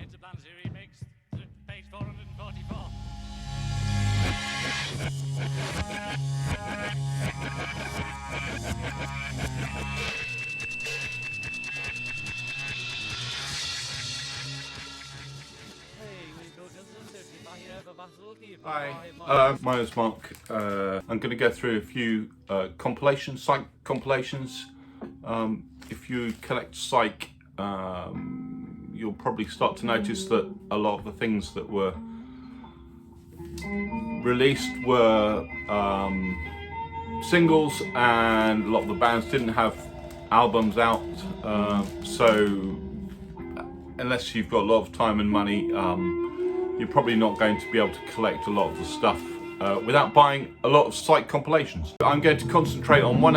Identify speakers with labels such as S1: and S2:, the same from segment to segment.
S1: It's a Blanzy remix, page 444.
S2: Hi, my name's Mark. I'm going to go through a few compilations, psych compilations. If you collect psych, you'll probably start to notice that a lot of the things that were released were singles, and a lot of the bands didn't have albums out. So unless you've got a lot of time and money, you're probably not going to be able to collect a lot of the stuff without buying a lot of psych compilations. I'm going to concentrate on one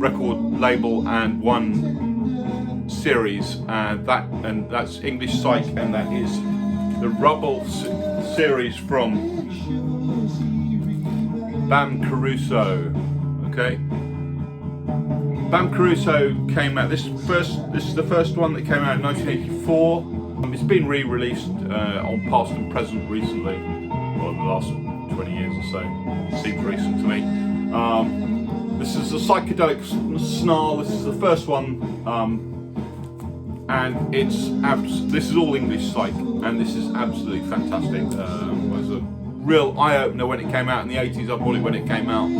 S2: record label and one series, and that's English psych, and that is the Rubble series from Bam Caruso. Okay, Bam Caruso came out. This is the first one that came out in 1984. It's been re-released on past and present recently, well, in the last 20 years or so. Seems recent to me. This is a psychedelic snarl. This is the first one, and this is all English psych, and this is absolutely fantastic. It was a real eye-opener when it came out in the 80s. I bought it when it came out.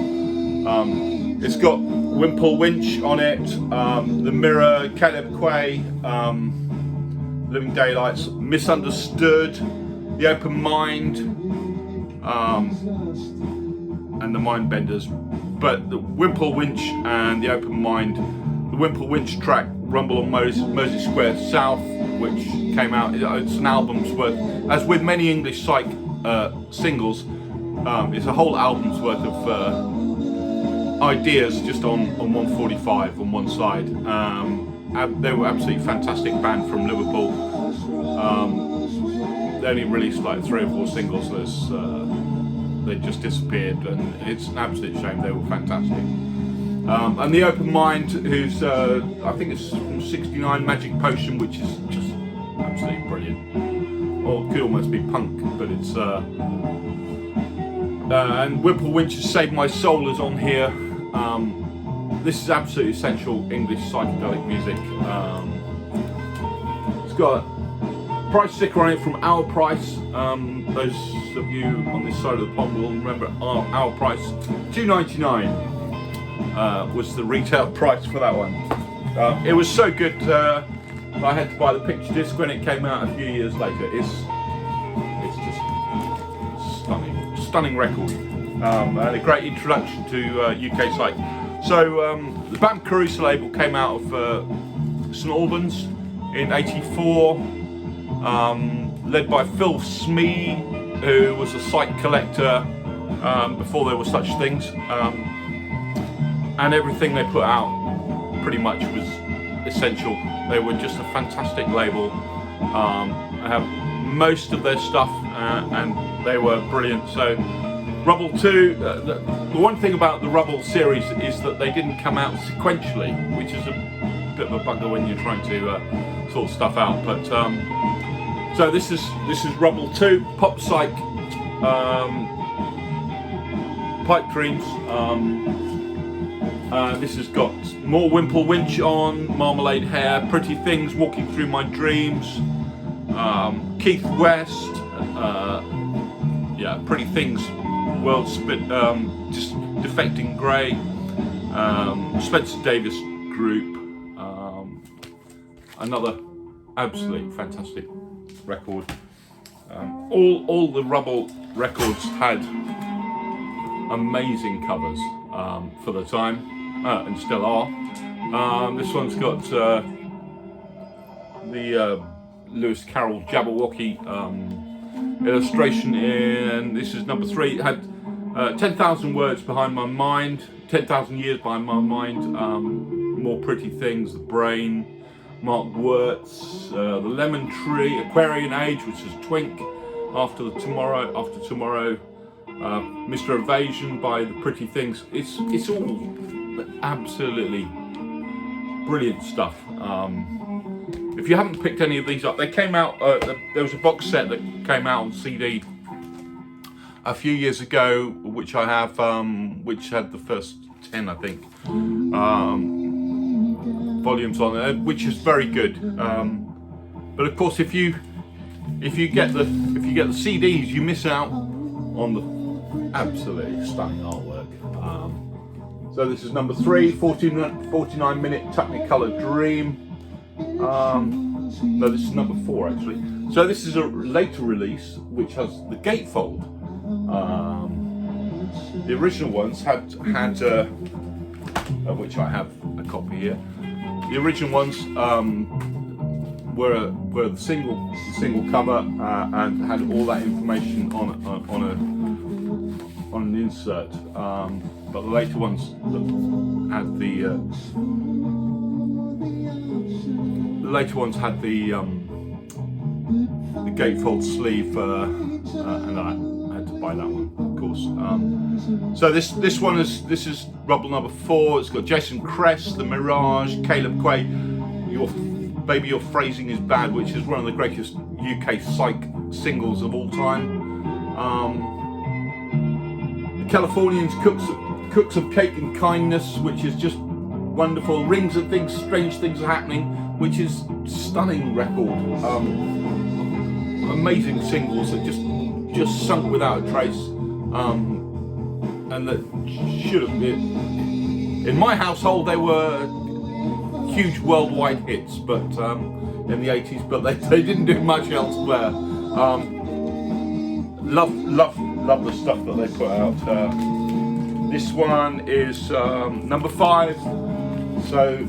S2: It's got Wimple Winch on it, The Mirror, Caleb Quay, Living Daylights, Misunderstood, The Open Mind, and the Mindbenders. But the Wimple Winch and the Open Mind, the Wimple Winch track, Rumble on Moses Square South, which came out, it's an album's worth. As with many English psych singles, it's a whole album's worth of ideas just on 145 on one side. They were absolutely fantastic band from Liverpool. They only released like 3 or 4 singles. They just disappeared, and it's an absolute shame. They were fantastic. And the Open Mind, who's I think it's from '69, Magic Potion, which is just absolutely brilliant. Or it could almost be punk, but it's. And Wimple Winch's Save My Soul is on here. This is absolutely essential English psychedelic music. It's got a price sticker on it from Our Price. Those of you on this side of the pond will remember Our Price. $2.99 was the retail price for that one. It was so good I had to buy the picture disc when it came out a few years later. It's just stunning record, and a great introduction to UK psych. So the Bam Caruso label came out of St Albans in '84, led by Phil Smee, who was a psych collector before there were such things, and everything they put out pretty much was essential. They were just a fantastic label. I have most of their stuff, and they were brilliant. So Rubble 2, the one thing about the Rubble series is that they didn't come out sequentially, which is a bit of a bugger when you're trying to sort stuff out. But so this is Rubble 2, Pop Psych, Pipe Dreams. This has got more Wimple Winch on, Marmalade Hair, Pretty Things, Walking Through My Dreams, Keith West, Pretty Things, World Spit, just Defecting Grey, Spencer Davis Group, another absolutely fantastic record. All the Rubble records had amazing covers for the time, and still are. This one's got the Lewis Carroll Jabberwocky illustration in. This is number 3. It had 10,000 words behind my mind, 10,000 years behind my mind, More Pretty Things, The Brain, Mark Wirtz, The Lemon Tree, Aquarian Age, which is Twink, After Tomorrow, Mr. Evasion by The Pretty Things. It's all absolutely brilliant stuff. if you haven't picked any of these up, they came out, there was a box set that came out on CD a few years ago, which I have, which had the first 10, I think, volumes on it, which is very good. But of course, if you get the CDs, you miss out on the absolutely stunning artwork. So this is number 3, 49-minute Technicolor Dream. No, this is number 4 actually. So this is a later release which has the gatefold. The original ones had which I have a copy here. The original ones were the single cover and had all that information on an insert. But the later ones had the gatefold sleeve, and I had to buy that one, of course. So this is Rubble number 4. It's got Jason Cress, The Mirage, Caleb Quaid, Baby Your Phrasing Is Bad, which is one of the greatest UK psych singles of all time. The Californians, Cooks of Cake and Kindness, which is just wonderful. Rings and Things, Strange Things Are Happening, which is stunning record. Amazing singles that just sunk without a trace, and that should have been. In my household, they were huge worldwide hits, but in the 80s, but they didn't do much elsewhere. Love the stuff that they put out. This one is number 5. So,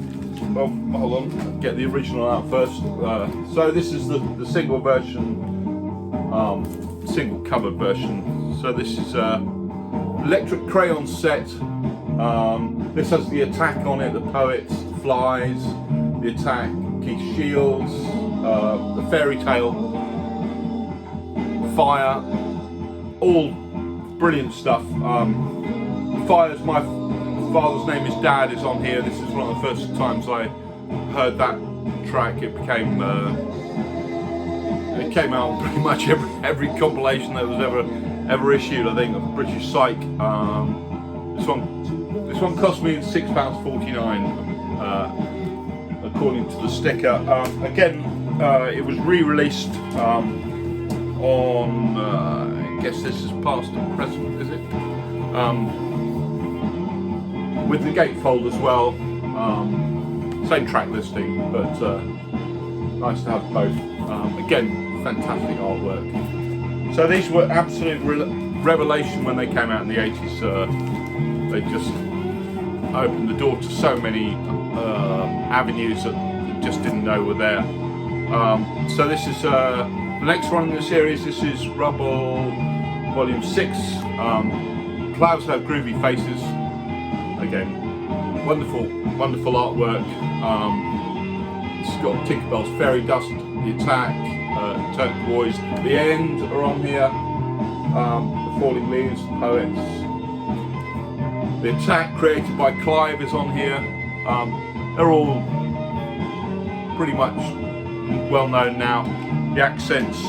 S2: well, hold on, get the original out first. So this is the single version, single cover version. So this is Electric Crayon set. This has the Attack on it, the Poets, Flies, the Attack, Keith Shields, the Fairy Tale, Fire, all brilliant stuff. Fire's My Father's Name Is Dad is on here. This is one of the first times I heard that track. It came out on pretty much every compilation that was ever issued, I think, of British Psych. This one cost me £6.49, according to the sticker. Again, it was re-released on, I guess this is past and present, is it? With the gatefold as well. Same track listing, but nice to have both. Again, fantastic artwork. So these were absolute revelation when they came out in the 80s. They just opened the door to so many avenues that you just didn't know were there. So this is the next one in the series. This is Rubble Volume 6. Clouds Have Groovy Faces. Again, wonderful artwork. It's got Tinkerbell's Fairy Dust, The Attack, Turquoise, The End are on here. The Falling Leaves, Poets. The Attack, created by Clive, is on here. They're all pretty much well known now. The Accents,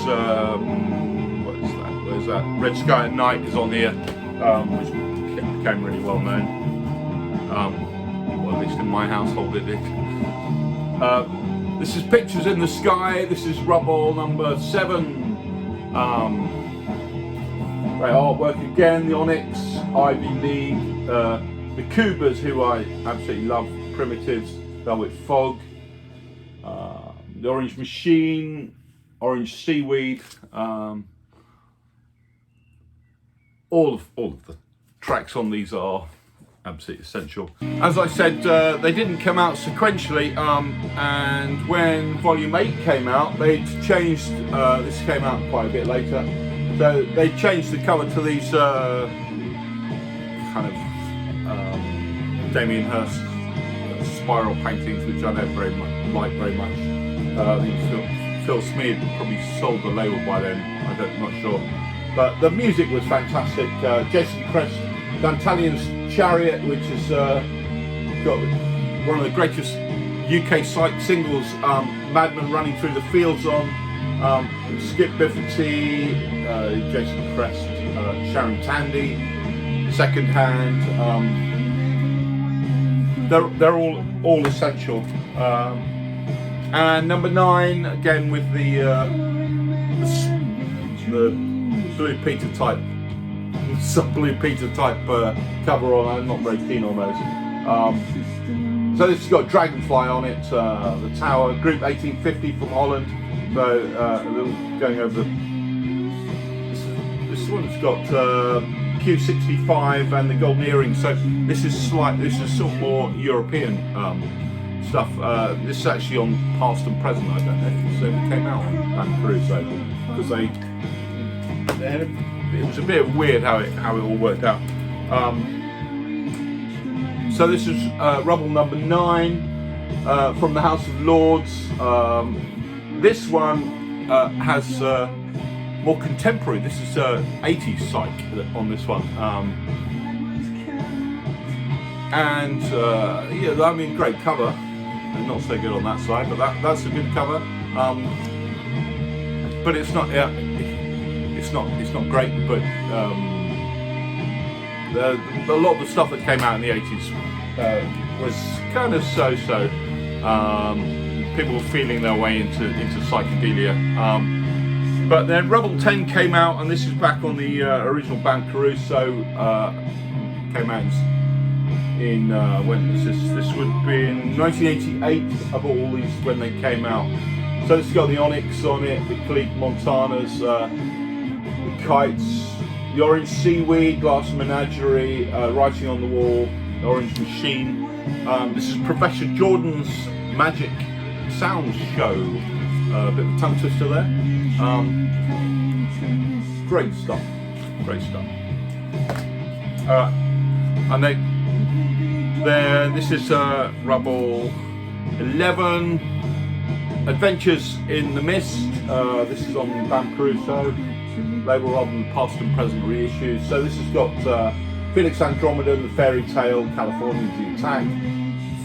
S2: what is that? Where's that? Red Sky at Night is on here, which became really well known. Well, at least in my household it did. This is Pictures in the Sky. This is Rubble number 7. Great artwork again. The Onyx, Ivy League, the Cougars, who I absolutely love. Primitives, Velvet Fog, the Orange Machine, Orange Seaweed. All of the tracks on these are absolutely essential. As I said, they didn't come out sequentially, and when Volume 8 came out, they'd changed, this came out quite a bit later, so they changed the cover to these kind of Damien Hirst spiral paintings, which I don't very much. I think Phil Smead probably sold the label by then, I'm not sure. But the music was fantastic. Jason Cress, Dantalian's Chariot, which has got one of the greatest UK Psych singles, Madman Running Through the Fields on, Skip Bifferty, Jason Crest, Sharon Tandy, Second Hand. They're all essential. And number 9, again with the Blue Peter type, some Blue Peter type cover on. I'm not very keen on those. So this has got Dragonfly on it, the Tower, Group 1850 from Holland. So a little going over. This one's got Q65 and the Golden Earring. So this is sort of more European stuff. This is actually on Past and Present. I don't know if it came out on Bam Caruso because it was a bit weird how it all worked out. So this is Rubble number 9 from the House of Lords. This one has more contemporary. This is 80s psych on this one. Yeah, I mean, great cover. Not so good on that side, but that's a good cover. But it's not great. But a lot of the stuff that came out in the 80s was kind of so-so. People were feeling their way into psychedelia. But then Rubble 10 came out, and this is back on the original Bam Caruso. Came out in when was this? This would be in 1988. Of all these when they came out. So this has got the Onyx on it, the Clique Montanas, the Kites, the Orange Seaweed, Glass Menagerie, Writing on the Wall, the Orange Machine. This is Professor Jordan's Magic Sounds Show. A bit of a tongue twister there. Great stuff. Great stuff. And then this is Rubble 11, Adventures in the Mist. This is on Bam Caruso label rather than Past and Present reissues. So this has got Felix Andromeda, The Fairy Tale, California, The Attack,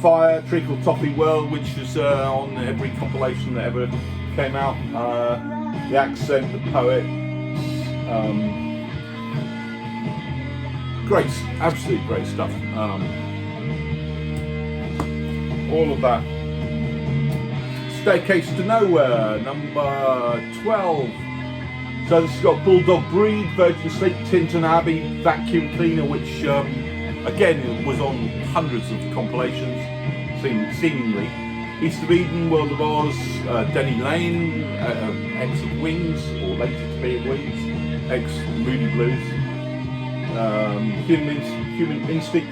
S2: Fire, Treacle Toffee World, which is on every compilation that ever came out. The Accent, The Poet. Great, absolutely great stuff. All of that. Staircase to Nowhere, number 12. So this has got Bulldog Breed, Virgin Sleep, Tinton Abbey, Vacuum Cleaner, which again was on hundreds of compilations, seemingly. East of Eden, World of Oz, Denny Lane, X of Wings, or later to be of Wings, X Moody Blues, Human Instinct,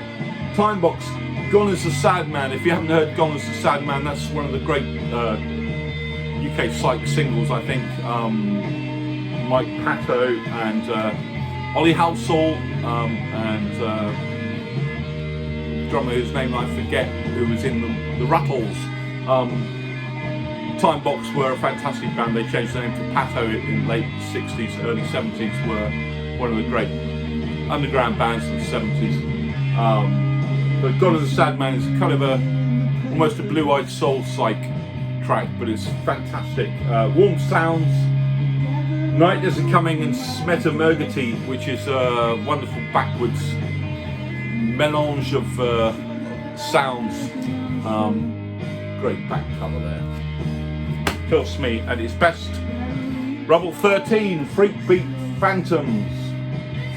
S2: Time Box, Gone as a Sad Man. If you haven't heard Gone as a Sad Man, that's one of the great UK psych singles, I think. Mike Pato and Ollie Halsall and drummer whose name I forget, who was in the Rattles. Time Box were a fantastic band. They changed their name to Pato in late 60s, early 70s. Were one of the great underground bands of the 70s. But Gone as a Sad Man is kind of almost a blue-eyed soul psych track, but it's fantastic. Warm Sounds, Night Isn't Coming, and Smeta Mergati, which is a wonderful backwards melange of sounds. Great back cover there. Phil Smee at its best. Rubble 13, Freak Beat Phantoms,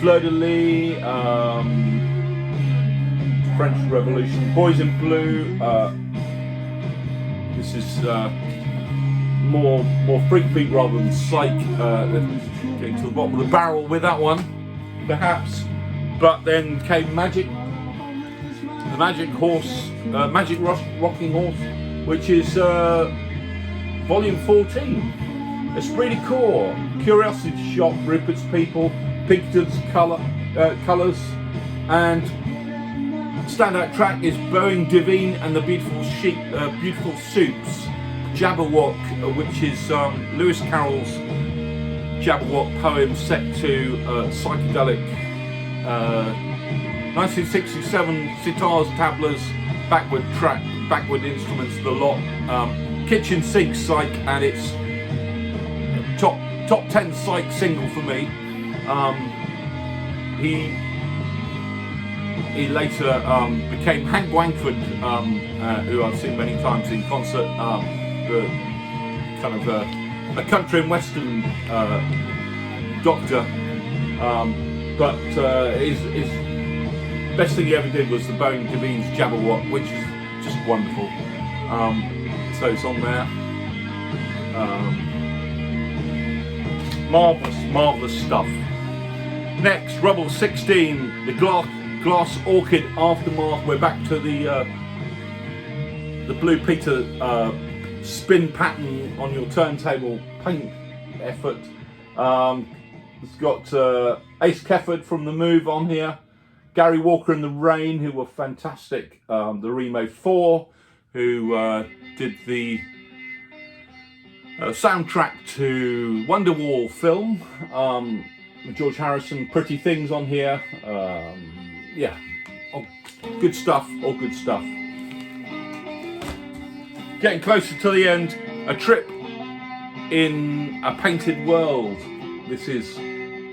S2: Fleur de Lis, French Revolution, Boys in Blue. This is more freak beat rather than psych. Getting to the bottom of the barrel with that one, perhaps. But then came Magic, the Magic Horse, Magic Rocking Horse, which is volume 14. Esprit de Corps, Curiosity Shop, Rupert's People, Pinkerton's Colours, and standout track is Boeing Divine and the Beautiful Soups, Jabberwock, which is Lewis Carroll's Jabberwock poem set to psychedelic 1967 sitars, tablas, backward instruments the lot. Kitchen Sink Psych, and it's top 10 Psych single for me. He later became Hank Wangford, who I've seen many times in concert, kind of a country and western doctor, but his best thing he ever did was the Boeing Devines Jabberwock, which is just wonderful. So it's on there. Marvellous stuff. Next, Rubble 16, the Glass Orchid Aftermath. We're back to the Blue Peter spin pattern on your turntable paint effort. It's got Ace Kefford from The Move on here, Gary Walker and The Rain, who were fantastic, the Remo 4, who did the soundtrack to Wonderwall film, George Harrison, Pretty Things on here. Yeah, all good stuff, all good stuff. Getting closer to the end, a trip in a painted world. This is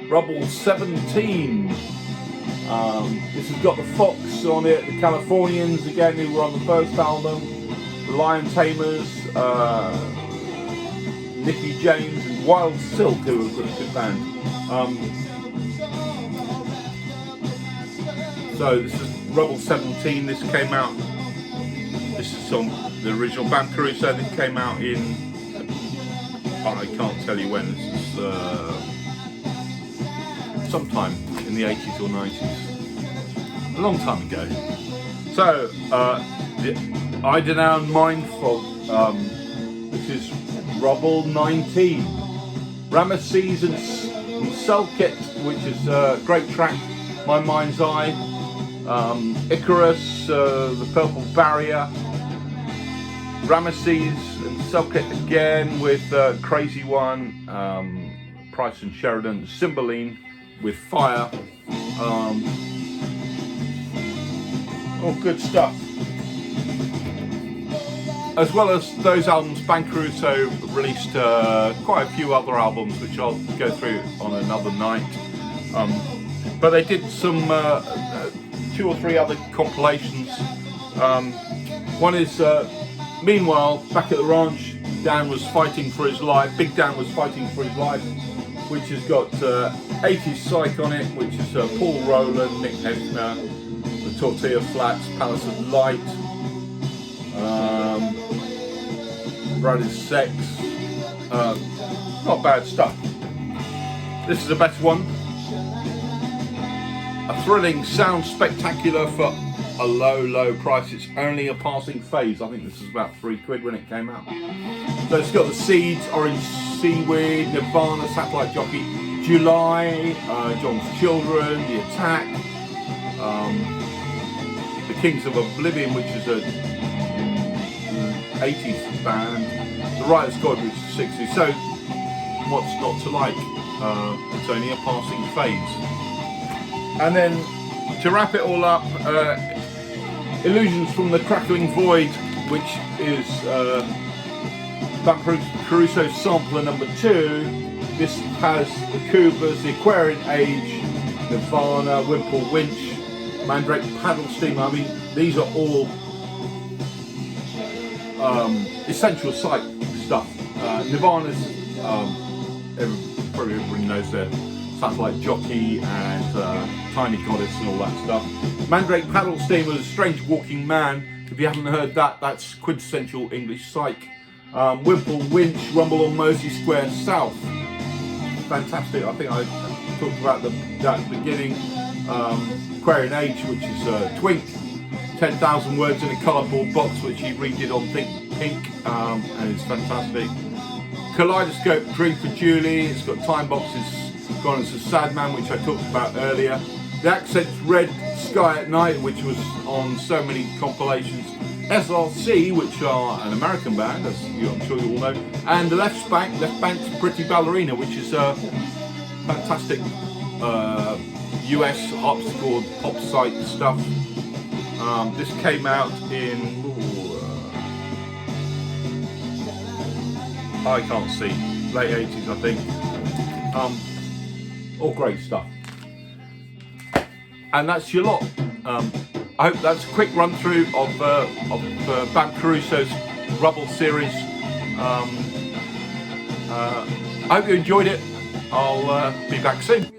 S2: Rubble 17. This has got the Fox on it, the Californians again, who were on the first album, the Lion Tamers, Nicky James, and Wild Silk, who were a good band. So this is Rubble 17. This came out. This is on the original Bam Caruso. This came out in. I can't tell you when. This is sometime in the 80s or 90s. A long time ago. So I Don't Know Mind Fog. This is Rubble 19. Ramesses and Selkit, which is a great track. My Mind's Eye. Icarus, The Purple Barrier. Ramesses and Selkit again with Crazy One. Price and Sheridan. Cymbeline with Fire. All good stuff. As well as those albums, Bam Caruso released quite a few other albums, which I'll go through on another night. But they did some 2 or 3 other compilations. One is, meanwhile, back at the ranch, Dan was fighting for his life. Big Dan was fighting for his life, which has got 80s Psych on it, which is Paul Rowland, Nick Hefner, the Tortilla Flats, Palace of Light, Brothers Sex. Not bad stuff. This is the best one. A thrilling sound spectacular for a low price. It's only a passing phase. I think this was about £3 when it came out. So it's got the Seeds, Orange Seaweed, Nirvana, Satellite Jockey, July, John's Children, The Attack, the Kings of Oblivion, which is a 80s band, the Writer's Guide, which is 60s. So what's not to like? It's only a passing phase. And then to wrap it all up, Illusions from the Crackling Void, which is Bam Caruso sampler number 2. This has the Cougars, the Aquarian Age, Nirvana, Wimple Winch, Mandrake Paddle Steamer. I mean, these are all essential Psych stuff. Nirvana's, probably everybody knows their Satellite Jockey and Tiny Goddess and all that stuff. Mandrake Paddle Steamer is Strange Walking Man. If you haven't heard that, that's quintessential English Psych. Wimple Winch, Rumble on Mersey Square South. Fantastic. I think I talked about that at the beginning. Aquarian Age, which is Twink. 10,000 Words in a Colourboard Box, which he redid on Think Pink, and it's fantastic. Kaleidoscope, Dream for Julie. It's got Time Boxes, Gone as a Sad Man, which I talked about earlier. The Accents, Red Sky at Night, which was on so many compilations. SRC, which are an American band, as I'm sure you all know. And the Left Bank's Pretty Ballerina, which is a fantastic US harpsichord pop Psych stuff. This came out in, I can't see, late 80s I think. All great stuff. And that's your lot. I hope that's a quick run through of Bam Caruso's Rubble series. I hope you enjoyed it. I'll be back soon.